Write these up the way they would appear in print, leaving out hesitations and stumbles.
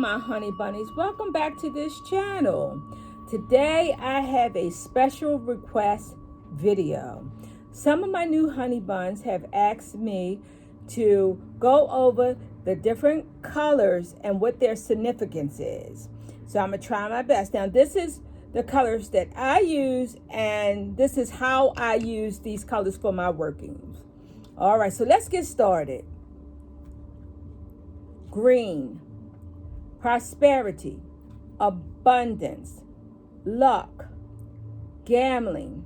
my honey bunnies, welcome back to this channel. Today I have a special request video. Some of my new honey buns have asked me to go over the different colors and what their significance is. So I'm going to try my best. Now this is the colors that I use, and this is how I use these colors for my workings. All right, so let's get started. Green, prosperity, abundance, luck, gambling,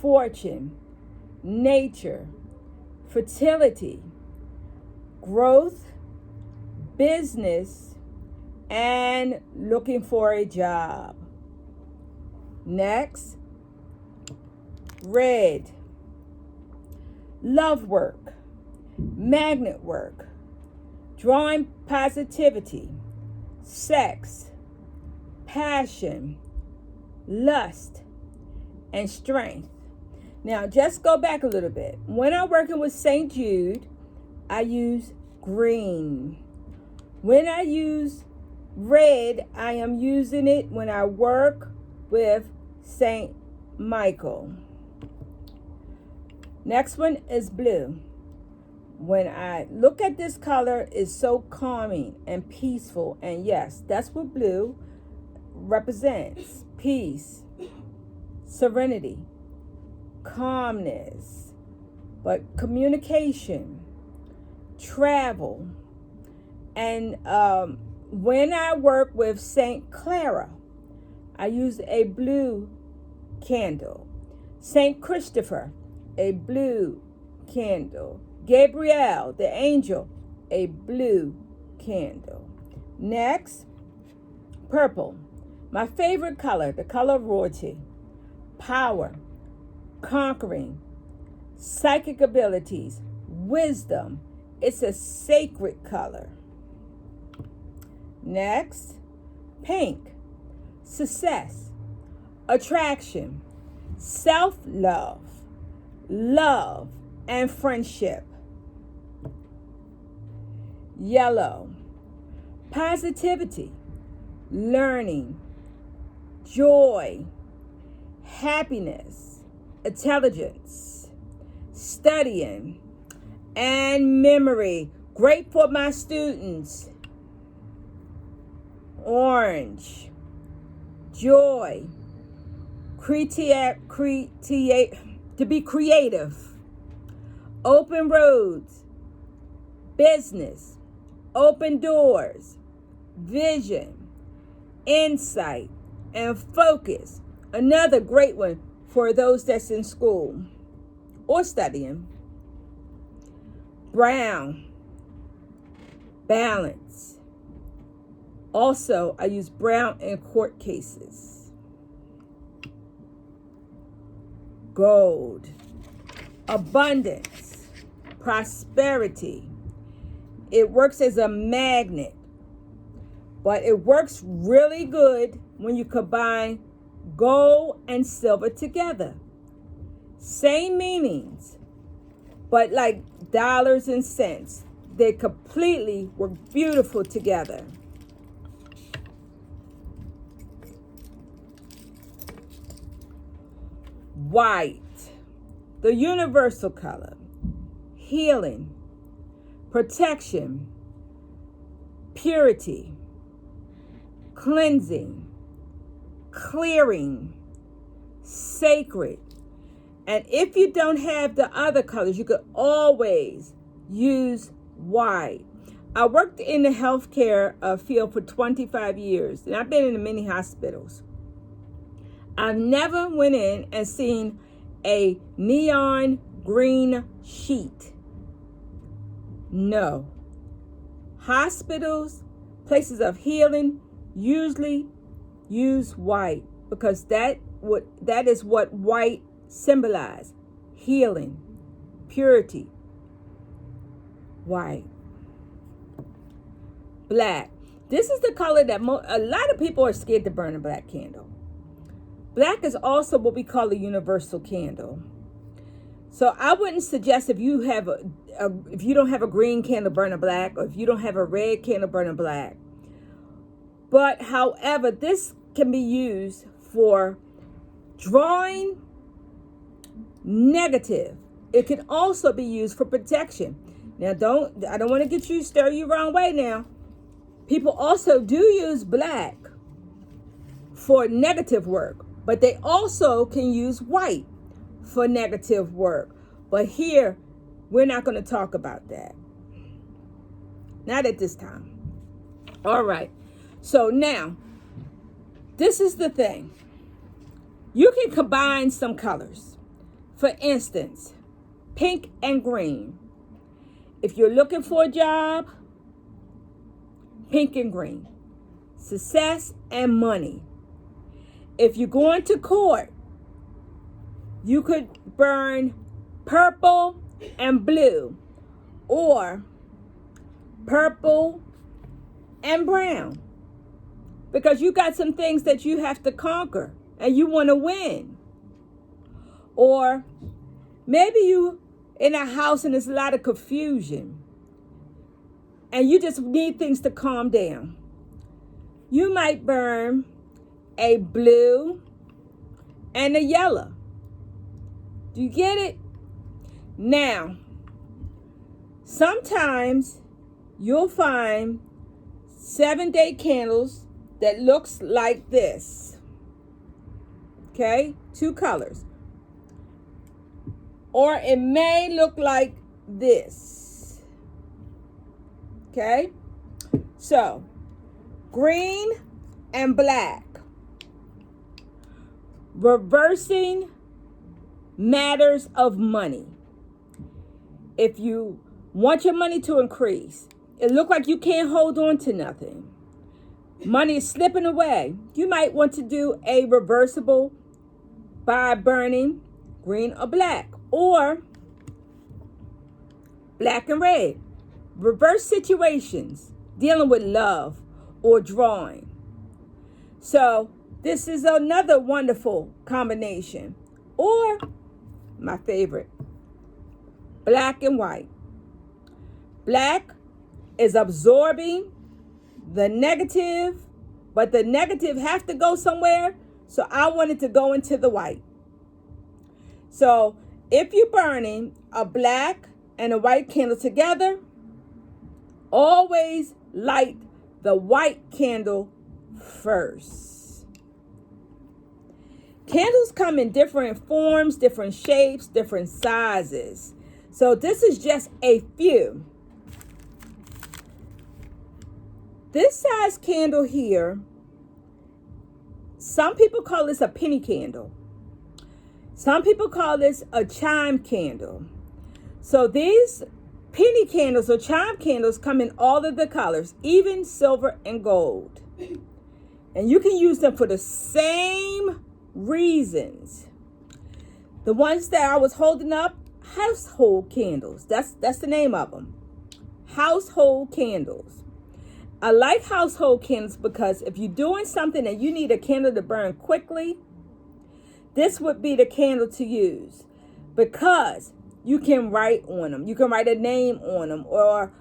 fortune, nature, fertility, growth, business, and looking for a job. Next, red, love work, magnet work, drawing positivity, sex, passion, lust, and strength. Now, just go back a little bit. When I'm working with St. Jude, I use green. When I use red, I am using it when I work with St. Michael. Next one is blue. When I look at this color, it's so calming and peaceful. And yes, that's what blue represents. Peace, serenity, calmness, but communication, travel. And when I work with St. Clara, I use a blue candle. St. Christopher, a blue candle. Gabriel, the angel, a blue candle. Next, purple. My favorite color, the color of royalty. Power, conquering, psychic abilities, wisdom. It's a sacred color. Next, pink. Success, attraction, self-love, love, and friendship. Yellow, positivity, learning, joy, happiness, intelligence, studying, and memory. Great for my students. Orange, joy, to be creative, open roads, business, open doors, vision, insight, and focus. Another great one for those that's in school or studying. Brown, balance. Also, I use brown in court cases. Gold, abundance, prosperity. It works as a magnet, but it works really good when you combine gold and silver together. Same meanings, but like dollars and cents. They completely work beautiful together. White, the universal color, healing, protection, purity, cleansing, clearing, sacred. And if you don't have the other colors, you could always use white. I worked in the healthcare field for 25 years, and I've been in many hospitals. I've never went in and seen a neon green sheet. No. Hospitals, places of healing, usually use white because that is what white symbolizes. Healing, purity. White. Black. This is the color that a lot of people are scared to burn a black candle. Black is also what we call a universal candle. So I wouldn't suggest if you have if you don't have a green candle, burn a black, or if you don't have a red candle, burn a black. But however, this can be used for drawing negative. It can also be used for protection. Now, I don't want to stir you wrong way now. People also do use black for negative work, but they also can use white for negative work. But here, we're not going to talk about that. Not at this time. All right. So now, this is the thing. You can combine some colors. For instance, pink and green. If you're looking for a job, pink and green. Success and money. If you're going to court, you could burn purple and blue, or purple and brown, because you got some things that you have to conquer and you want to win. Or maybe you in a house and there's a lot of confusion and you just need things to calm down. You might burn a blue and a yellow. Do you get it? Now, sometimes you'll find 7-day candles that looks like this. Okay? 2 colors. Or it may look like this. Okay? So, green and black. Reversing matters of money. If you want your money to increase, it looks like you can't hold on to nothing. Money is slipping away. You might want to do a reversible by burning green or black, or black and red. Reverse situations, dealing with love or drawing. So this is another wonderful combination. Or my favorite, black and white. Black is absorbing the negative, but the negative have to go somewhere. So I wanted to go into the white. So if you're burning a black and a white candle together, always light the white candle first. Candles come in different forms, different shapes, different sizes. So this is just a few. This size candle here, some people call this a penny candle. Some people call this a chime candle. So these penny candles or chime candles come in all of the colors, even silver and gold. And you can use them for the same reasons. The ones that I was holding up, household candles. That's the name of them. Household candles. I like household candles because if you're doing something and you need a candle to burn quickly, this would be the candle to use, because you can write on them. You can write a name on them, or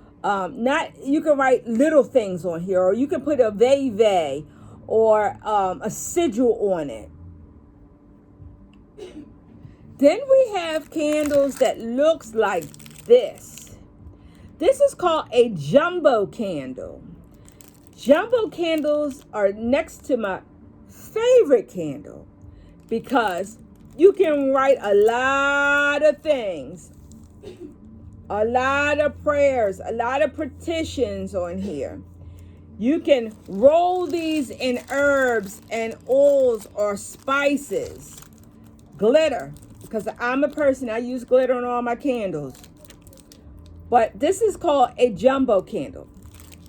you can write little things on here, or you can put a veve or a sigil on it. Then we have candles that looks like this. This is called a jumbo candle. Jumbo candles are next to my favorite candle, because you can write a lot of things, a lot of prayers, a lot of petitions on here. You can roll these in herbs and oils or spices. Glitter, because I'm a person, I use glitter on all my candles. But this is called a jumbo candle.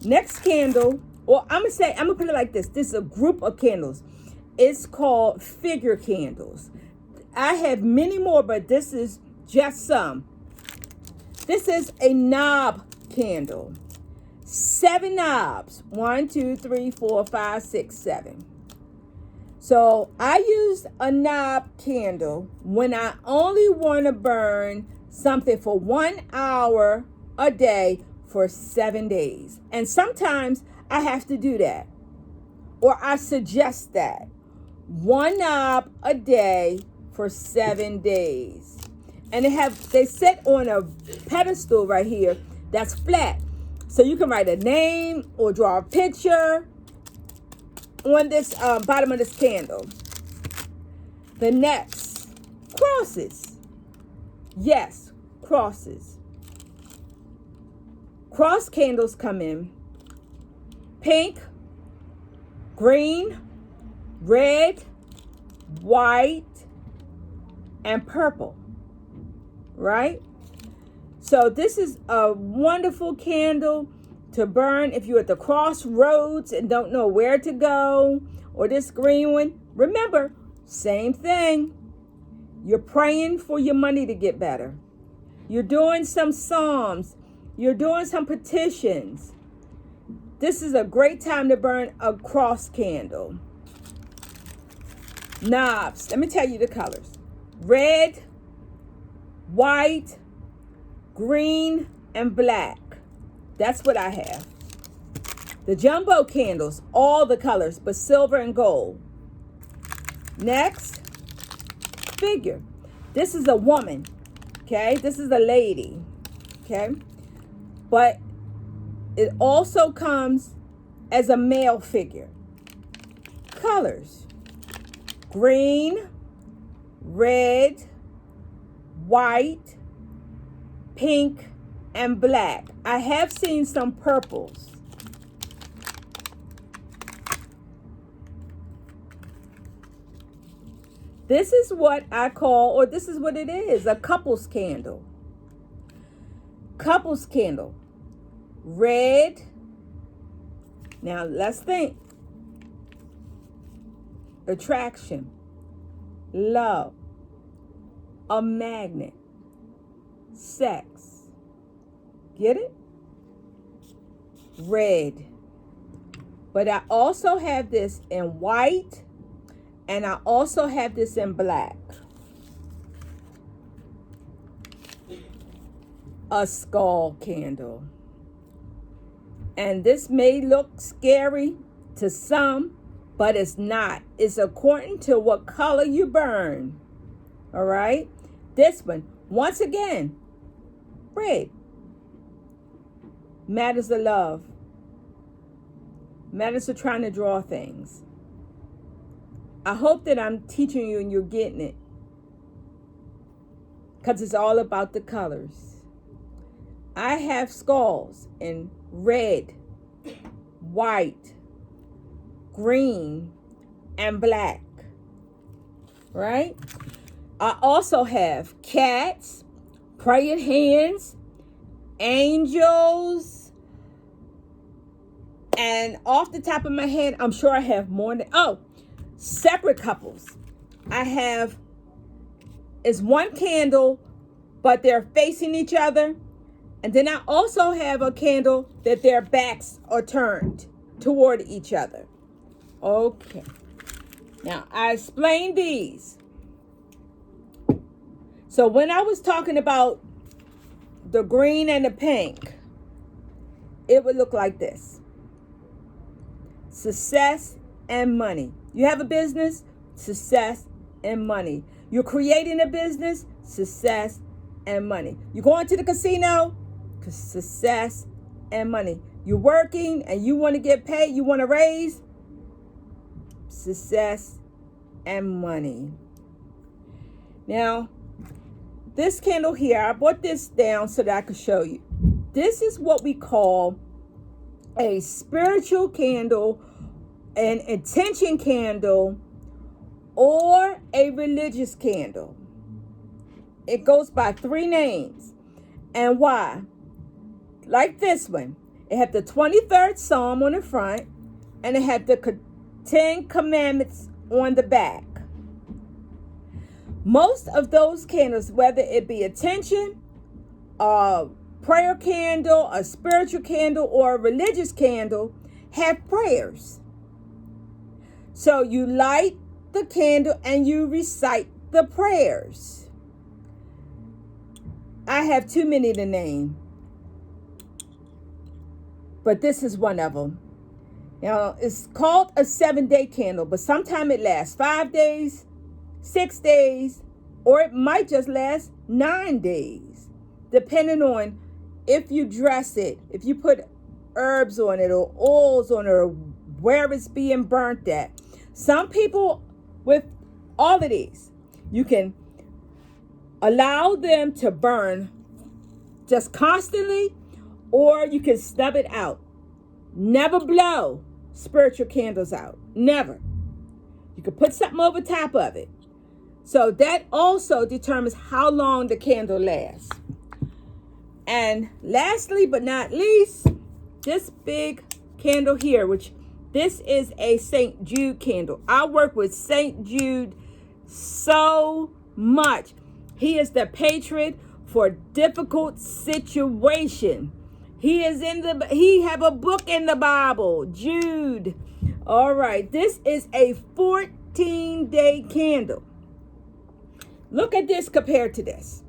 Next candle, well, I'm gonna put it like this. This is a group of candles. It's called figure candles. I have many more, but this is just some. This is a knob candle. 7 knobs. 1, 2, 3, 4, 5, 6, 7. So I used a knob candle when I only want to burn something for 1 hour a day for 7 days. And sometimes I have to do that. or I suggest that. 1 knob a day for 7 days. And they sit on a pedestal right here that's flat. So you can write a name or draw a picture on this bottom of this candle. The next, crosses. Yes, crosses. Cross candles come in pink, green, red, white, and purple, right? So this is a wonderful candle to burn if you're at the crossroads and don't know where to go, or this green one. Remember, same thing. You're praying for your money to get better. You're doing some psalms. You're doing some petitions. This is a great time to burn a cross candle. Knobs. Let me tell you the colors. Red, white, green, and black. That's what I have. The jumbo candles, all the colors, but silver and gold. Next, figure. This is a woman, okay? This is a lady, okay? But it also comes as a male figure. Colors. Green, red, white, pink, and black. I have seen some purples. This is what I call, or this is what it is, a couples candle. Couples candle. Red. Now let's think. Attraction. Love. A magnet. Sex. Get it? Red. But I also have this in white, and I also have this in black. A skull candle. And this may look scary to some, but it's not. It's according to what color you burn. All right? This one, once again, red. Matters of love. Matters of trying to draw things. I hope that I'm teaching you and you're getting it. Because it's all about the colors. I have skulls in red, white, green, and black. Right? I also have cats, praying hands, angels, and off the top of my head, I'm sure I have more than, separate couples. I have, it's one candle, but they're facing each other. And then I also have a candle that their backs are turned toward each other. Okay. Now, I explained these. So when I was talking about the green and the pink, it would look like this. Success and money. You have a business, success and money. You're creating a business, success and money. You're going to the casino, success and money. You're working and you want to get paid, you want to raise, success and money. Now, this candle here, I brought this down so that I could show you. This is what we call a spiritual candle, an intention candle, or a religious candle. It goes by 3 names. And why? Like this one. It had the 23rd Psalm on the front, and it had the 10 Commandments on the back. Most of those candles, whether it be attention, a prayer candle, a spiritual candle, or a religious candle, have prayers. So you light the candle and you recite the prayers. I have too many to name, but this is one of them. Now, it's called a 7-day candle, but sometimes it lasts 5 days, 6 days, or it might just last 9 days, depending on if you dress it, if you put herbs on it or oils on it, or where it's being burnt at. Some people, with all of these, you can allow them to burn just constantly, or you can snub it out. Never blow spiritual candles out. Never. You can put something over top of it. So that also determines how long the candle lasts. And lastly but not least, this big candle here, which this is a St. Jude candle. I work with St. Jude so much. He is the patron for difficult situation. He have a book in the Bible, Jude. All right, this is a 14-day candle. Look at this compared to this.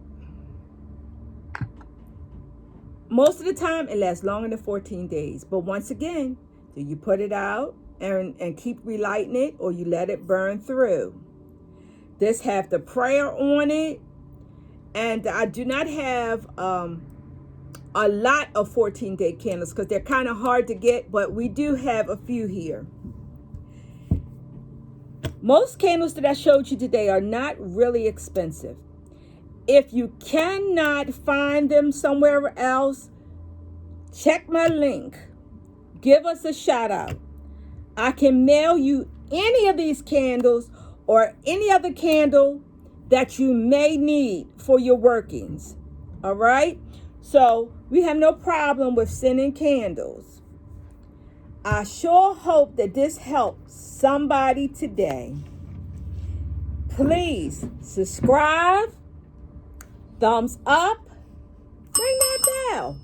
Most of the time, it lasts longer than 14 days. But once again, do you put it out and keep relighting it, or you let it burn through? This have the prayer on it. And I do not have a lot of 14-day candles because they're kind of hard to get, but we do have a few here. Most candles that I showed you today are not really expensive. If you cannot find them somewhere else, check my link. Give us a shout out. I can mail you any of these candles or any other candle that you may need for your workings. All right? So we have no problem with sending candles. I sure hope that this helps somebody today. Please subscribe, thumbs up, ring that bell.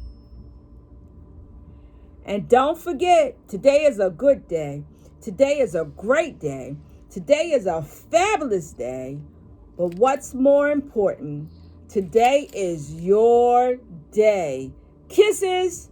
And don't forget, today is a good day. Today is a great day. Today is a fabulous day. But what's more important, today is your day. Kisses.